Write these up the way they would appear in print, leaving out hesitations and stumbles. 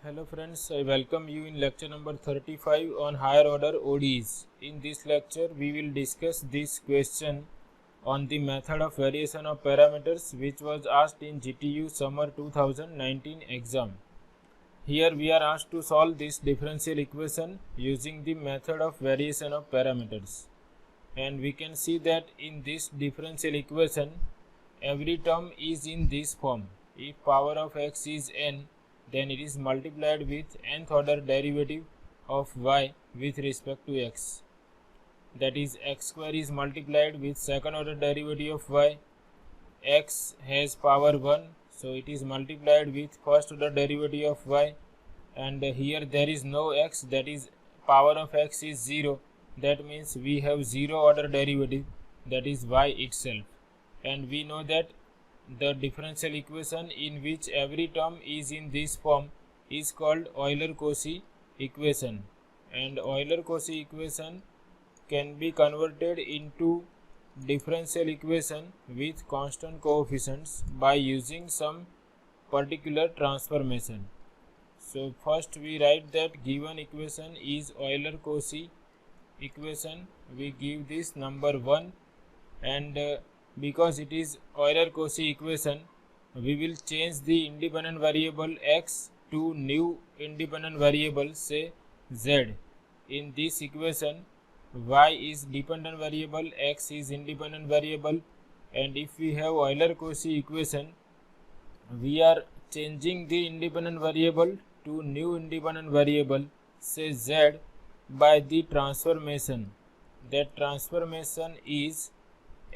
Hello friends, I welcome you in lecture number 35 on higher order ODEs. In this lecture, we will discuss this question on the method of variation of parameters which was asked in GTU Summer 2019 exam. Here we are asked to solve this differential equation using the method of variation of parameters. And we can see that in this differential equation, every term is in this form. If power of x is n, then it is multiplied with nth order derivative of y with respect to x. That is, x square is multiplied with second order derivative of y. X has power 1, so it is multiplied with first order derivative of y. And here there is no x, that is, power of x is 0. That means we have 0 order derivative, that is y itself. And we know that the differential equation in which every term is in this form is called Euler-Cauchy equation, and Euler-Cauchy equation can be converted into differential equation with constant coefficients by using some particular transformation. So first we write that given equation is Euler-Cauchy equation. We give this number 1, and because it is Euler-Cauchy equation, we will change the independent variable x to new independent variable, say z. In this equation, y is dependent variable, x is independent variable, and if we have Euler-Cauchy equation, we are changing the independent variable to new independent variable, say z, by the transformation. That transformation is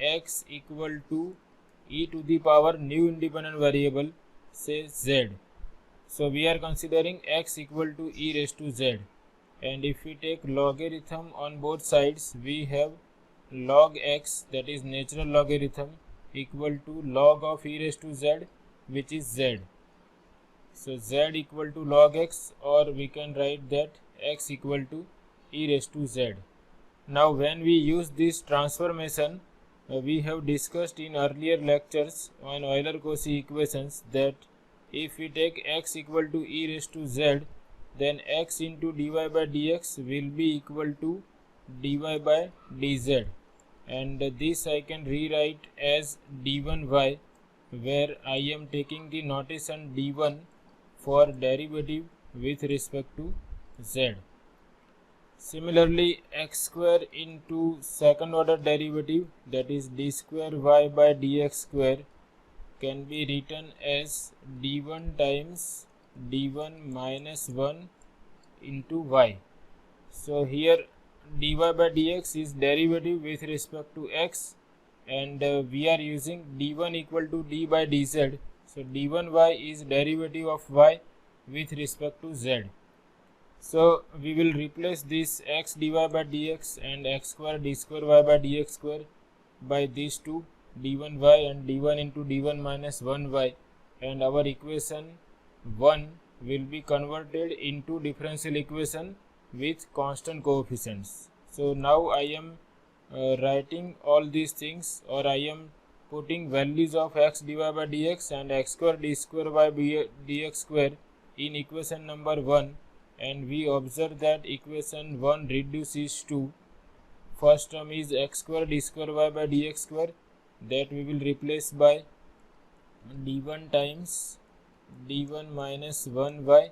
x equal to e to the power new independent variable, say z. So we are considering x equal to e raised to z, and if we take logarithm on both sides, we have log x, that is natural logarithm, equal to log of e raised to z, which is z. So z equal to log x, or we can write that x equal to e raised to z. Now when we use this transformation, we have discussed in earlier lectures on Euler-Cauchy equations that if we take x equal to e raised to z, then x into dy by dx will be equal to dy by dz, and this I can rewrite as d1y, where I am taking the notation d1 for derivative with respect to z. Similarly, x square into second order derivative, that is d square y by dx square, can be written as d1 times d1 minus 1 into y. So here dy by dx is derivative with respect to x, and we are using d1 equal to d by dz. So d1y is derivative of y with respect to z. So we will replace this x dy by dx and x square d square y by dx square by these two, d1y and d1 into d1 minus 1y, and our equation 1 will be converted into differential equation with constant coefficients. So now I am writing all these things, or I am putting values of x dy by dx and x square d square y dx square in equation number 1. And we observe that equation 1 reduces to, first term is x square d square y by dx square, that we will replace by d1 times d1 minus 1y.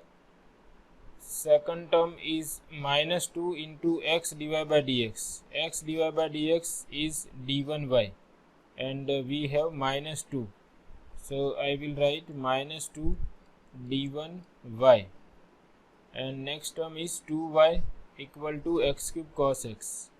Second term is minus 2 into x dy by dx. X dy by dx is d1y, and we have minus 2. So I will write minus 2 d1y. And next term is 2y equal to x cube cos x.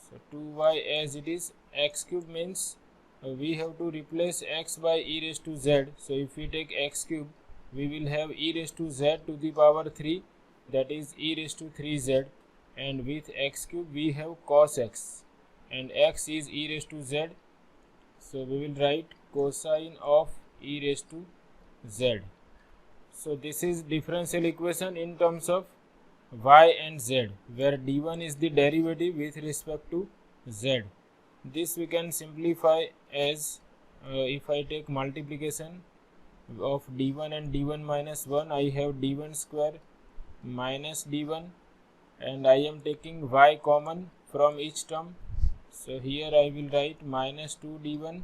So 2y as it is, x cube means we have to replace x by e raised to z. So if we take x cube, we will have e raised to z to the power 3, that is e raised to 3z, and with x cube we have cos x, and x is e raised to z. So we will write cosine of e raised to z. So this is differential equation in terms of y and z, where d1 is the derivative with respect to z. This we can simplify as if I take multiplication, of d1 and d1 minus 1, I have d1 square minus d1, and I am taking y common from each term. So here I will write minus 2 d1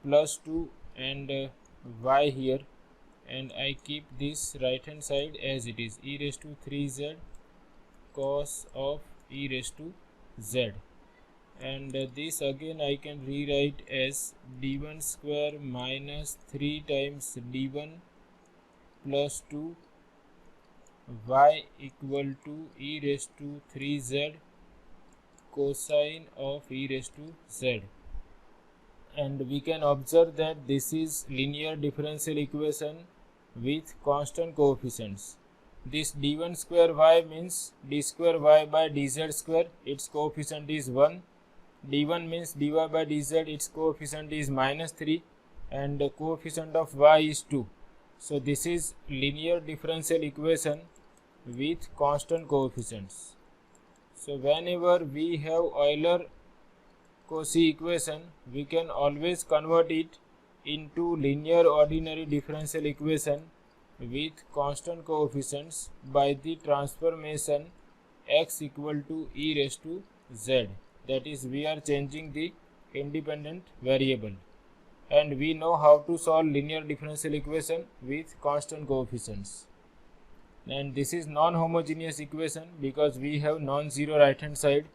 plus 2 and y here, and I keep this right hand side as it is, e raised to 3z cos of e raised to z, and this again I can rewrite as d1 square minus 3 times d1 plus 2 y equal to e raised to 3z cosine of e raised to z. And we can observe that this is linear differential equation with constant coefficients. This d1 square y means d square y by dz square, its coefficient is 1. d1 means dy by dz, its coefficient is minus 3, and the coefficient of y is 2. So this is linear differential equation with constant coefficients. So whenever we have Euler-Cauchy equation, we can always convert it into linear ordinary differential equation with constant coefficients by the transformation x equal to e raised to z. That is, we are changing the independent variable, and we know how to solve linear differential equation with constant coefficients. And this is non-homogeneous equation because we have non-zero right hand side.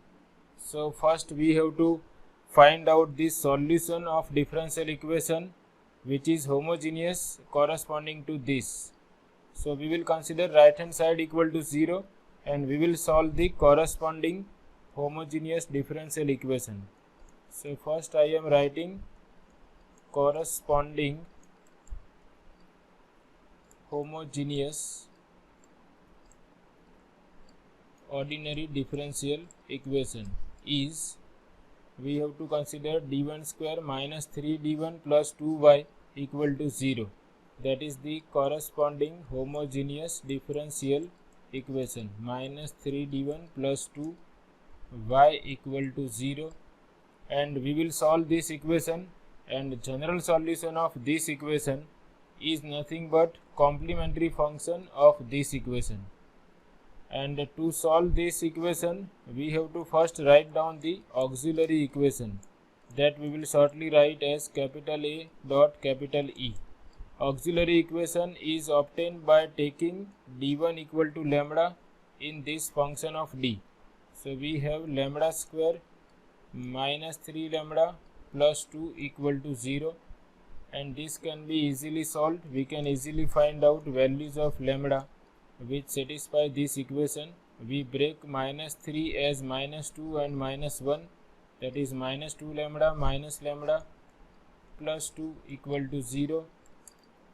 So first we have to find out the solution of differential equation which is homogeneous corresponding to this. So we will consider right hand side equal to 0, and we will solve the corresponding homogeneous differential equation. So first I am writing corresponding homogeneous ordinary differential equation is, we have to consider d1 square minus 3d1 plus 2y equal to 0. That is the corresponding homogeneous differential equation, minus 3d1 plus 2y equal to 0, and we will solve this equation, and general solution of this equation is nothing but complementary function of this equation. And to solve this equation, we have to first write down the auxiliary equation that we will shortly write as capital A dot capital E. Auxiliary equation is obtained by taking d1 equal to lambda in this function of d. So we have lambda square minus 3 lambda plus 2 equal to 0, and this can be easily solved. We can easily find out values of lambda which satisfy this equation. We break minus 3 as minus 2 and minus 1, that is minus 2 lambda minus lambda plus 2 equal to 0.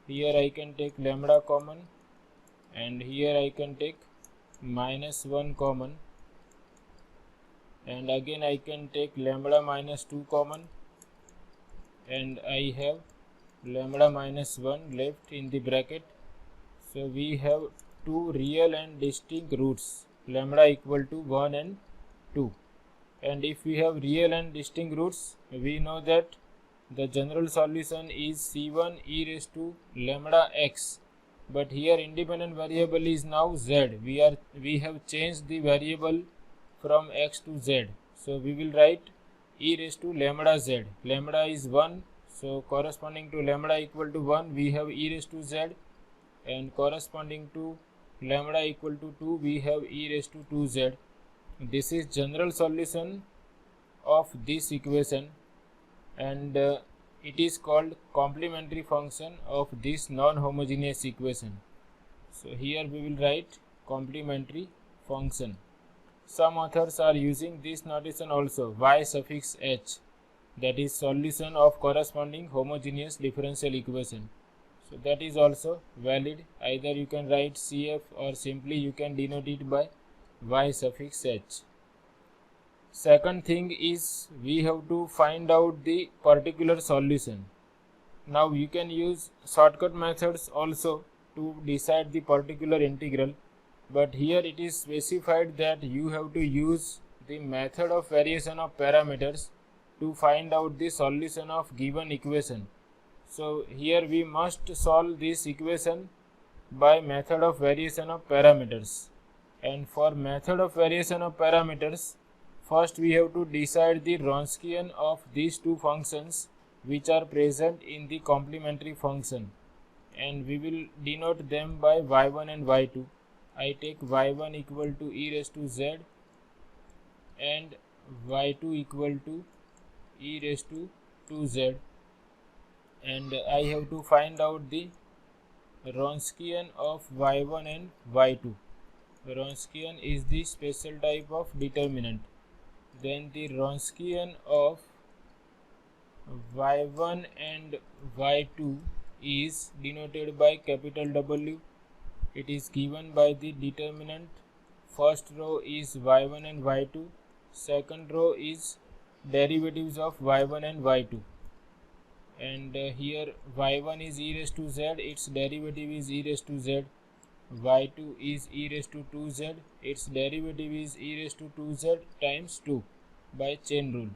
Here I can take lambda common, and here I can take minus 1 common, and again I can take lambda minus 2 common, and I have lambda minus 1 left in the bracket. So we have two real and distinct roots, lambda equal to 1 and 2. And if we have real and distinct roots, we know that the general solution is c1 e raised to lambda x, but here independent variable is now z. We have changed the variable from x to z, so we will write e raised to lambda z. Lambda is 1, so corresponding to lambda equal to 1, we have e raised to z, and corresponding to lambda equal to 2, we have e raised to 2z. This is general solution of this equation, and it is called complementary function of this non-homogeneous equation. So here we will write complementary function. Some authors are using this notation also, y suffix h, that is solution of corresponding homogeneous differential equation. So that is also valid. Either you can write CF or simply you can denote it by y suffix h. Second thing is, we have to find out the particular solution. Now you can use shortcut methods also to decide the particular integral, but here it is specified that you have to use the method of variation of parameters to find out the solution of given equation. So here we must solve this equation by method of variation of parameters. And for method of variation of parameters, first we have to decide the Wronskian of these two functions which are present in the complementary function, and we will denote them by y1 and y2. I take y1 equal to e raised to z and y2 equal to e raised to 2z, and I have to find out the Wronskian of y1 and y2. Wronskian is the special type of determinant. Then the Wronskian of y1 and y2 is denoted by capital W. It is given by the determinant. First row is y1 and y2. Second row is derivatives of y1 and y2. And here y1 is e raised to z, its derivative is e raised to z. y2 is e raised to 2z, its derivative is e raised to 2z times 2 by chain rule.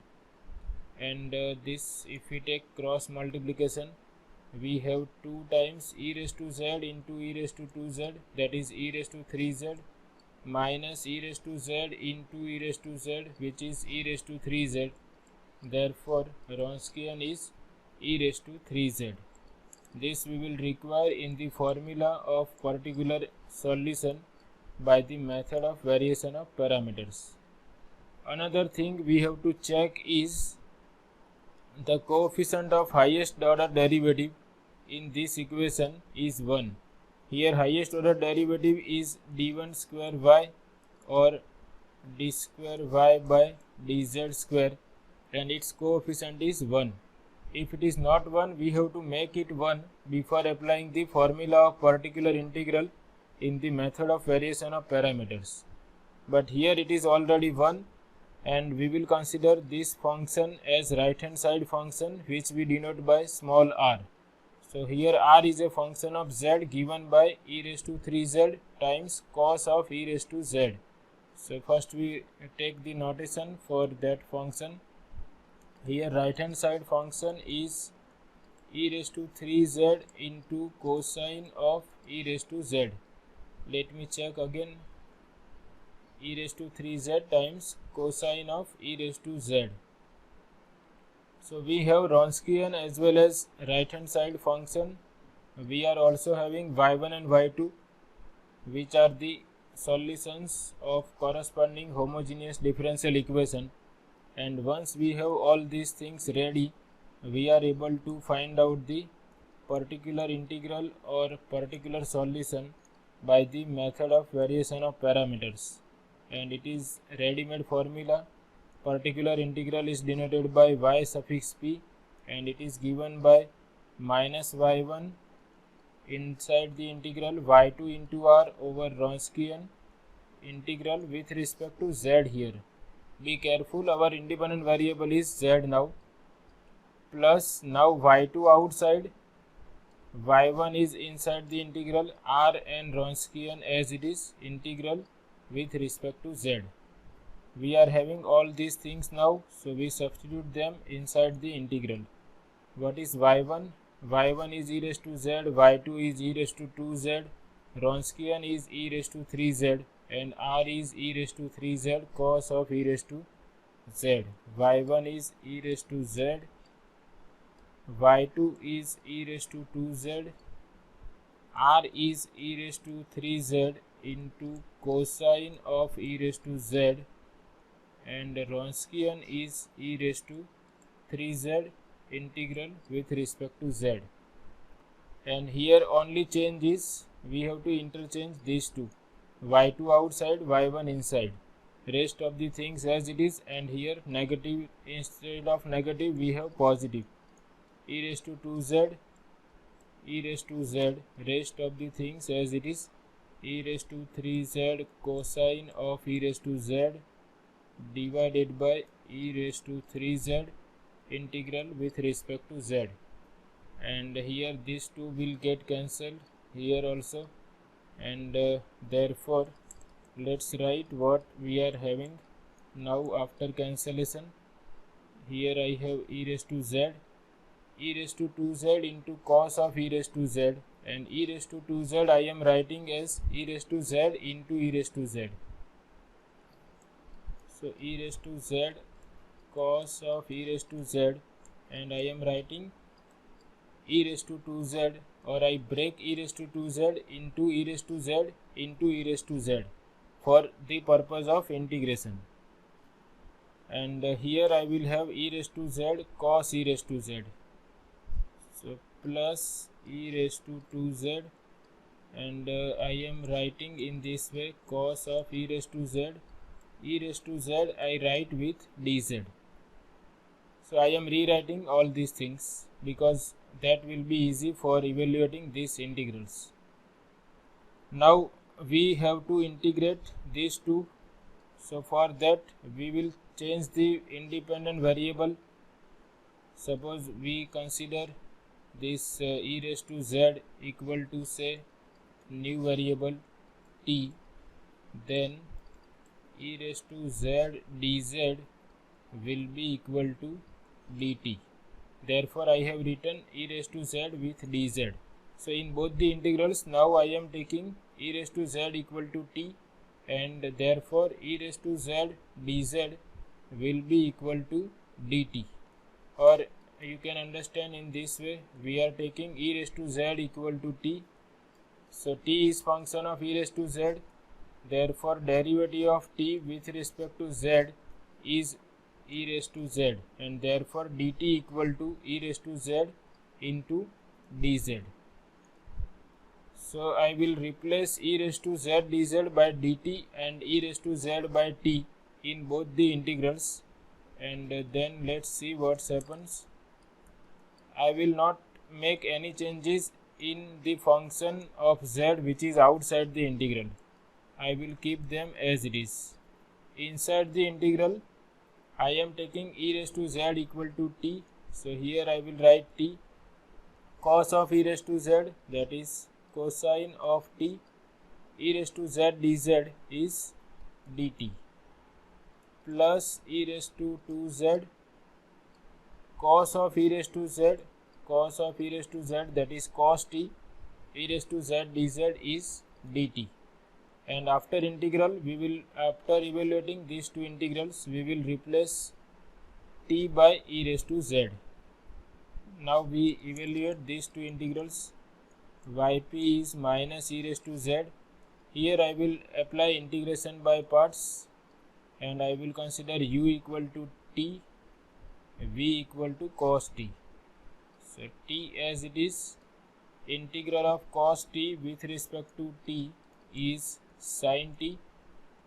And this, if we take cross multiplication, we have 2 times e raised to z into e raised to 2z, that is e raised to 3z, minus e raised to z into e raised to z, which is e raised to 3z. Therefore Wronskian is e raised to 3z. This we will require in the formula of particular solution by the method of variation of parameters. Another thing we have to check is the coefficient of highest order derivative in this equation is 1. Here highest order derivative is d1 square y or d square y by dz square, and its coefficient is 1. If it is not 1, we have to make it 1 before applying the formula of particular integral in the method of variation of parameters. But here it is already 1, and we will consider this function as right hand side function, which we denote by small r. So here r is a function of z given by e raised to 3z times cos of e raised to z. So first we take the notation for that function. Here right hand side function is e raised to 3z into cosine of e raised to z. Let me check again. E raised to 3z times cosine of e raised to z. So we have Wronskian as well as right hand side function. We are also having y1 and y2, which are the solutions of corresponding homogeneous differential equation. And once we have all these things ready, we are able to find out the particular integral or particular solution by the method of variation of parameters. And it is ready-made formula. Particular integral is denoted by y suffix p, and it is given by minus y1 inside the integral y2 into r over Wronskian integral with respect to z here. Be careful, our independent variable is z now, plus now y2 outside, y1 is inside the integral r and Wronskian as it is integral with respect to z. We are having all these things now, so we substitute them inside the integral. What is y1? y1 is e raised to z, y2 is e raised to 2z, Wronskian is e raised to 3z, and r is e raised to 3z cos of e raised to z. y1 is e raised to z, y2 is e raised to 2z, r is e raised to 3z into cosine of e raised to z, and Wronskian is e raised to 3z integral with respect to z. And here only change is we have to interchange these two, y2 outside, y1 inside. Rest of the things as it is, and here negative, instead of negative we have positive. E raised to 2z, e raised to z, rest of the things as it is, e raised to 3z cosine of e raised to z divided by e raised to 3z integral with respect to z. And here these two will get cancelled here also, and therefore let's write what we are having now after cancellation. Here I have e raised to z, e raised to 2z into cos of e raised to z, and e raised to 2z I am writing as e raised to z into e raised to z. So e raised to z cos of e raised to z, and I am writing e raised to 2z, or I break e raised to 2z into e raised to z into e raised to z for the purpose of integration. And here I will have e raised to z cos e raised to z. So plus e raised to 2z, and I am writing in this way cos of e raised to z. E raised to z I write with dz. So I am rewriting all these things because that will be easy for evaluating these integrals. Now we have to integrate these two. So for that we will change the independent variable. Suppose we consider this e raised to z equal to, say, new variable t, then e raised to z dz will be equal to dt. Therefore I have written e raised to z with dz. So in both the integrals now I am taking e raised to z equal to t, and therefore e raised to z dz will be equal to dt. Or you can understand in this way, we are taking e raised to z equal to t. So t is function of e raised to z, therefore derivative of t with respect to z is e raised to z, and therefore dt equal to e raised to z into dz. So I will replace e raised to z dz by dt and e raised to z by t in both the integrals, and then let's see what happens. I will not make any changes in the function of z which is outside the integral. I will keep them as it is. Inside the integral I am taking e raised to z equal to t. So here I will write t. Cos of e raised to z, that is cosine of t, e raised to z dz is dt, plus e raised to 2z cos of e raised to z, cos of e raised to z, that is cos t, e raised to z dz is dt. And after integral we will, after evaluating these two integrals, we will replace t by e raised to z. Now we evaluate these two integrals. Yp is minus e raised to z. Here I will apply integration by parts, and I will consider u equal to t, v equal to cos t. So t as it is, integral of cos t with respect to t is sin t,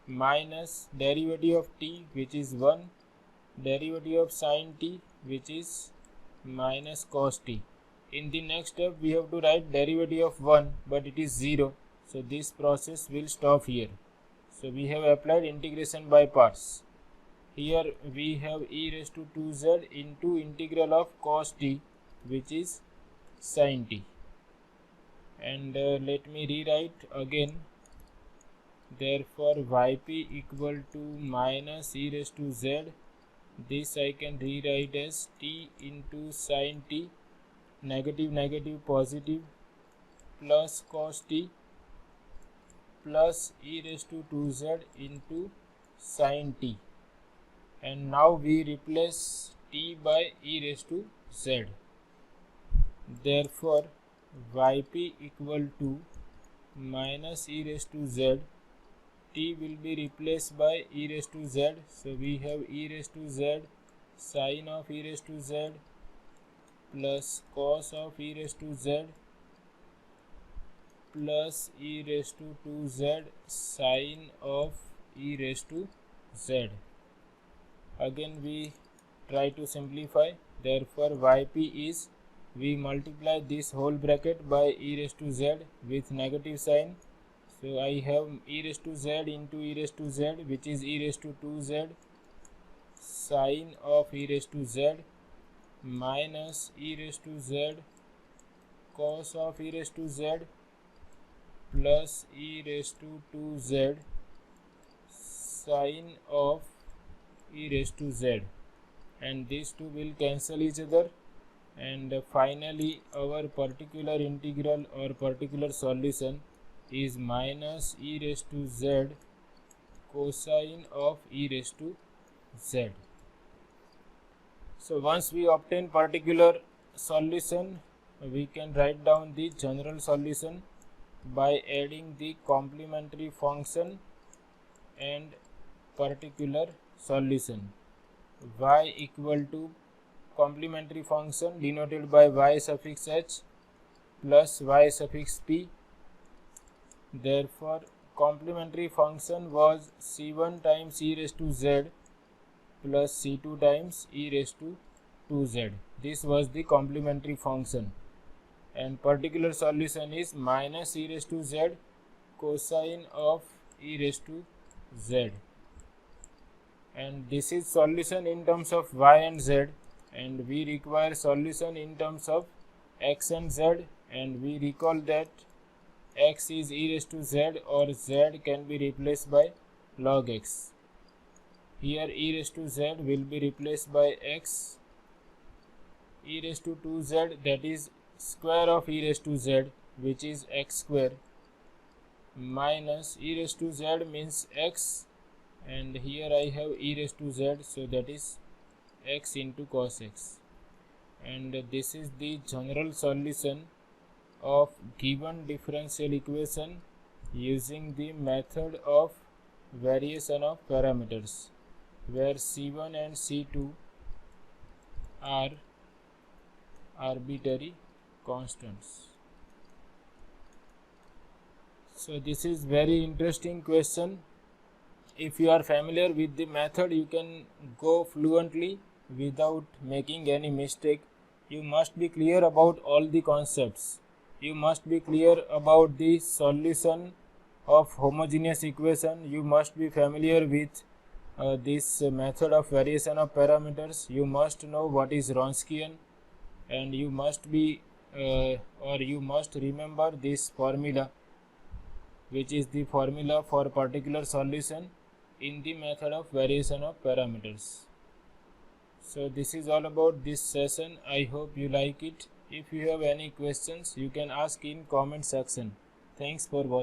minus derivative of t which is 1, derivative of sin t which is minus cos t. In the next step we have to write derivative of 1, but it is 0, so this process will stop here. So we have applied integration by parts. Here we have e raised to 2z into integral of cos t which is sin t, and let me rewrite again. Therefore yp equal to minus e raised to z, this I can rewrite as t into sin t, negative negative positive, plus cos t, plus e raised to 2z into sin t, and now we replace t by e raised to z. Therefore yp equal to minus e raised to z, t will be replaced by e raised to z, so we have e raised to z sin of e raised to z plus cos of e raised to z plus e raised to 2z sin of e raised to z. Again we try to simplify. Therefore yp is, we multiply this whole bracket by e raised to z with negative sign. So I have e raised to z into e raised to z, which is e raised to 2z sin of e raised to z minus e raised to z cos of e raised to z plus e raised to 2z sin of e raised to z, and these two will cancel each other. And finally our particular integral or particular solution is minus e raised to z cosine of e raised to z. So once we obtain particular solution, we can write down the general solution by adding the complementary function and particular solution. Y equal to complementary function denoted by y suffix h plus y suffix p. Therefore complementary function was c1 times e raised to z plus c2 times e raised to 2z. This was the complementary function, and particular solution is minus e raised to z cosine of e raised to z. And this is solution in terms of y and z, and we require solution in terms of x and z, and we recall that x is e raised to z or z can be replaced by log x. Here e raised to z will be replaced by x, e raised to 2z, that is square of e raised to z, which is x square, minus e raised to z means x, and here I have e raised to z, so that is x into cos x. And this is the general solution of given differential equation using the method of variation of parameters, where c1 and c2 are arbitrary constants. So this is very interesting question. If you are familiar with the method, you can go fluently without making any mistake. You must be clear about all the concepts. You must be clear about the solution of homogeneous equation. You must be familiar with this method of variation of parameters. You must know what is Wronskian, and you must be you must remember this formula, which is the formula for particular solution in the method of variation of parameters. So this is all about this session. I hope you like it. If you have any questions, you can ask in comment section. Thanks for watching.